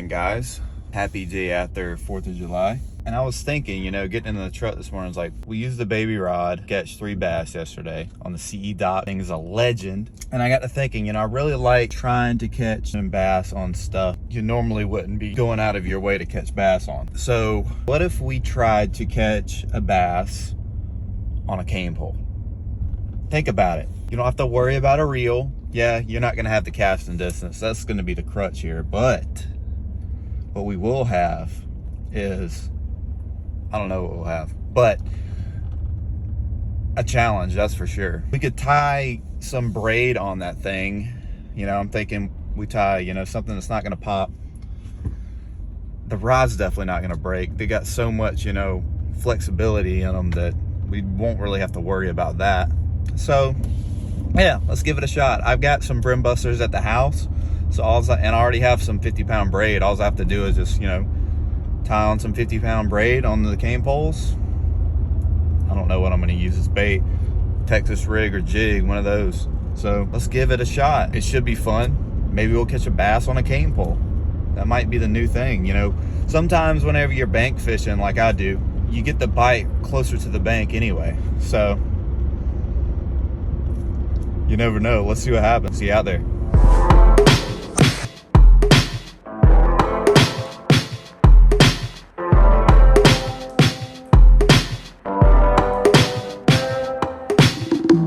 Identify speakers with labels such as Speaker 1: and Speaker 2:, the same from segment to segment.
Speaker 1: morning, guys. Happy day after 4th of July. And I was thinking, getting into the truck this morning, I was like, we used the baby rod, catch 3 bass yesterday on the CE dock. Thing is a legend. And I got to thinking, I really like trying to catch some bass on stuff you normally wouldn't be going out of your way to catch bass on. So what if we tried to catch a bass on a cane pole? Think about it. You don't have to worry about a reel. Yeah, you're not going to have the casting distance. That's going to be the crutch here. But what we will have is, I don't know what we'll have, but a challenge, that's for sure. We could tie some braid on that thing. I'm thinking we tie, something that's not going to pop. The rod's definitely not going to break. They got so much, flexibility in them that we won't really have to worry about that. So yeah, let's give it a shot. I've got some brim busters at the house, so and I already have some 50-pound braid. All I have to do is just tie on some 50-pound braid on the cane poles. I don't know what I'm going to use as bait, Texas rig or jig, one of those. So let's give it a shot. It should be fun. Maybe we'll catch a bass on a cane pole. That might be the new thing. Sometimes whenever you're bank fishing like I do, you get the bite closer to the bank anyway. So you never know. Let's see what happens. See you out there.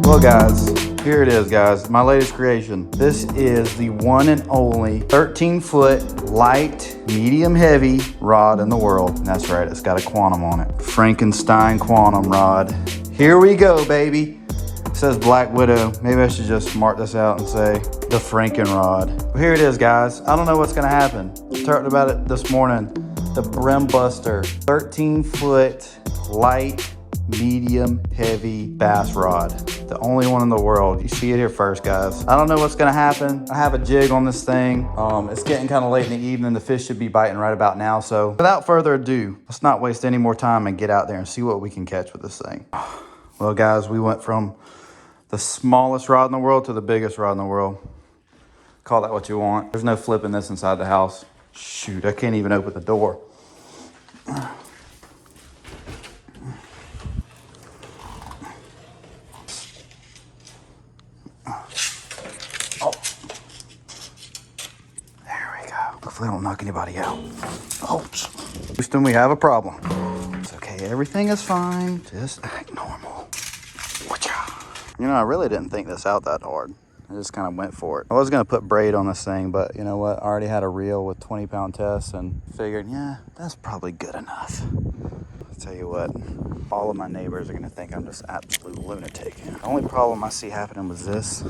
Speaker 1: Well, guys, here it is, guys. My latest creation. This is the one and only 13-foot light, medium heavy rod in the world. And that's right, it's got a quantum on it. Frankenstein quantum rod. Here we go, baby. It says Black Widow. Maybe I should just mark this out and say the Frankenrod. Well, here it is, guys. I don't know what's gonna happen. Talked about it this morning. The Brim Buster, 13-foot light, medium heavy bass rod. The only one in the world. You see it here first, guys. I don't know what's gonna happen. I have a jig on this thing. It's getting kind of late in the evening. The fish should be biting right about now. So without further ado, let's not waste any more time and get out there and see what we can catch with this thing. Well, guys, we went from the smallest rod in the world to the biggest rod in the world. Call that what you want. There's no flipping this inside the house. Shoot, I can't even open the door. Hopefully I don't knock anybody out. Oh, Houston, we have a problem. It's okay, everything is fine. Just act normal. I really didn't think this out that hard. I just kind of went for it. I was gonna put braid on this thing, but you know what? I already had a reel with 20-pound tests and figured, yeah, that's probably good enough. I'll tell you what, all of my neighbors are gonna think I'm just absolute lunatic. The only problem I see happening with this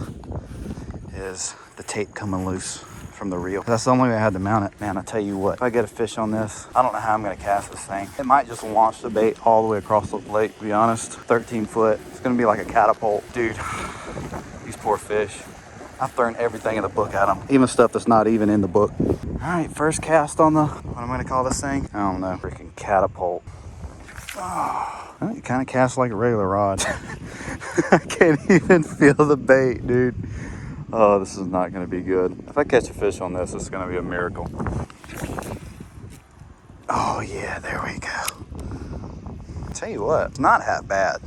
Speaker 1: is the tape coming loose from the reel. That's the only way I had to mount it. Man, I tell you what, if I get a fish on this, I don't know how I'm gonna cast this thing. It might just launch the bait all the way across the lake, to be honest. 13 foot, it's gonna be like a catapult. Dude, these poor fish. I've thrown everything in the book at them, even stuff that's not even in the book. All right, first cast on the, what am I gonna call this thing? I don't know, freaking catapult. Oh, it kind of casts like a regular rod. I can't even feel the bait, dude. Oh, this is not going to be good. If I catch a fish on this, it's going to be a miracle. Oh, yeah, there we go. Tell you what, it's not half bad.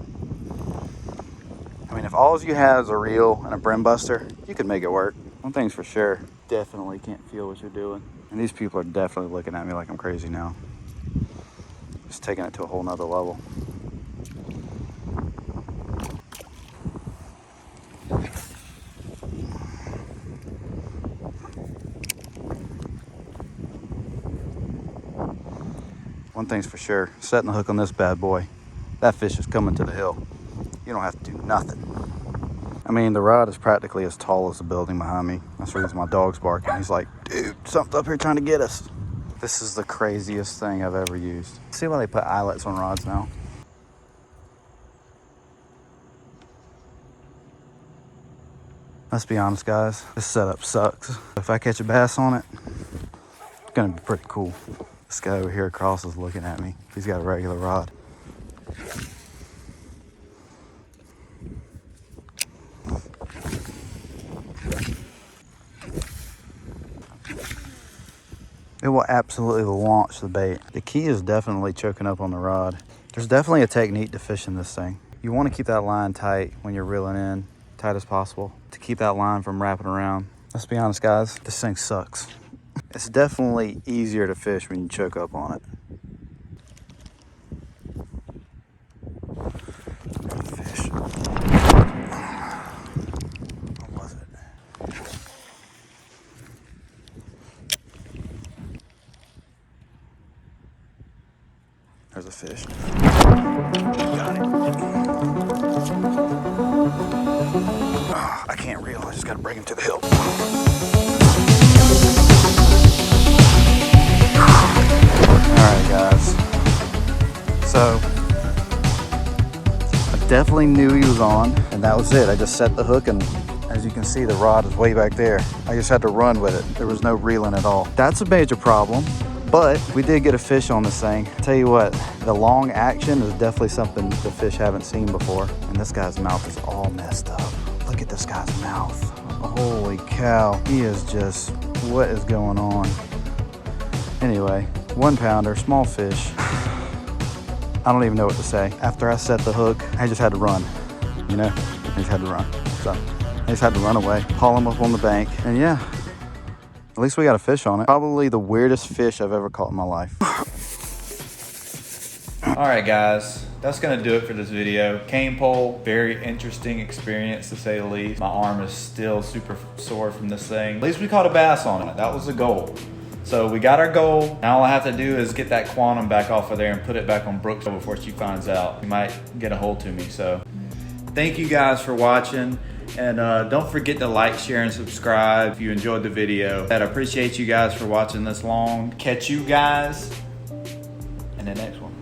Speaker 1: I mean, if all you have is a reel and a brim buster, you could make it work. One thing's for sure, definitely can't feel what you're doing. And these people are definitely looking at me like I'm crazy now. Just taking it to a whole nother level. One thing's for sure, setting the hook on this bad boy, that fish is coming to the hill. You don't have to do nothing. I mean, the rod is practically as tall as the building behind me. That's the reason my dog's barking. He's like, dude, something's up here trying to get us. This is the craziest thing I've ever used. See why they put eyelets on rods now? Let's be honest, guys, this setup sucks. If I catch a bass on it, it's gonna be pretty cool. This guy over here across is looking at me. He's got a regular rod. it will absolutely launch the bait. The key is definitely choking up on the rod. There's definitely a technique to fishing this thing. You want to keep that line tight when you're reeling in, tight as possible, to keep that line from wrapping around. Let's be honest, guys, this thing sucks. It's definitely easier to fish when you choke up on it. Fish. What was it? There's a fish. Got it. Oh, I can't reel. I just gotta break him to the hilt. Alright, guys. So, I definitely knew he was on, and that was it. I just set the hook, and as you can see, the rod is way back there. I just had to run with it. There was no reeling at all. That's a major problem. But we did get a fish on this thing. Tell you what, the long action is definitely something the fish haven't seen before. And this guy's mouth is all messed up. Look at this guy's mouth. Holy cow. He is just, what is going on? Anyway, 1 pounder, small fish. I don't even know what to say. After I set the hook, I just had to run. You know, I just had to run. So I just had to run away, haul him up on the bank, and yeah. At least we got a fish on it. Probably the weirdest fish I've ever caught in my life.
Speaker 2: All right, guys, that's gonna do it for this video. Cane pole, very interesting experience to say the least. My arm is still super sore from this thing. At least we caught a bass on it. That was the goal. So we got our goal. Now all I have to do is get that Quantum back off of there and put it back on Brooks before she finds out. She might get a hold to me. So thank you guys for watching. And don't forget to like, share, and subscribe if you enjoyed the video. I appreciate you guys for watching this long. Catch you guys in the next one.